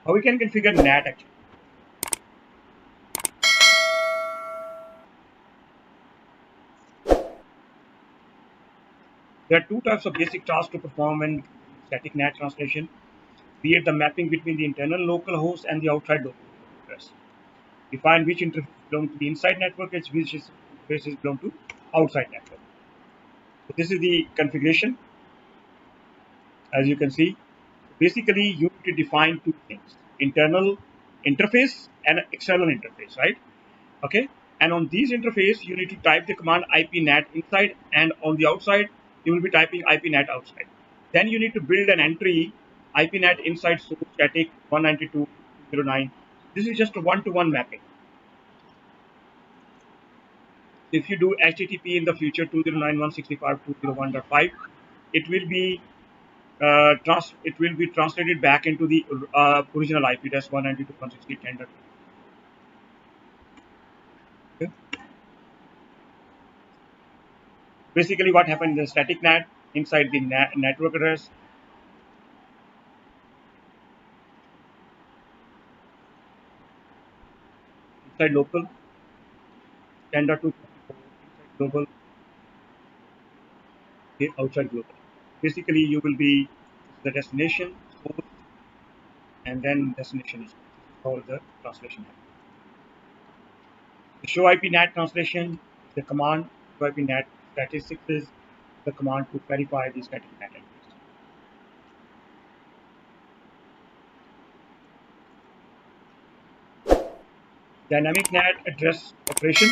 How we can configure NAT actually? There are two types of basic tasks to perform in static NAT translation. Create the mapping between the internal local host and the outside local address. Define which interface belong to the inside network and which interfaces belong to outside network. So this is the configuration. As you can see, basically you need to define two things: internal interface and external interface, right? Okay. And on these interface, you need to type the command IPNAT inside, and on the outside, you will be typing IPNAT outside. Then you need to build an entry IPNAT inside source static 192.168.10.9. This is just a one-to-one mapping. If you do HTTP in the future 209.165.201.5, it will be translated back into the original IP, that's 192.168.10.9. Okay. Basically, what happened in the static NAT inside the network address, inside local, 10.2 inside global, okay, outside global. Basically, you will be the destination, source, and then destination is all the translation happens. The show IP NAT translation, the command show IP NAT statistics is the command to verify the static NAT entries. Dynamic NAT address operation.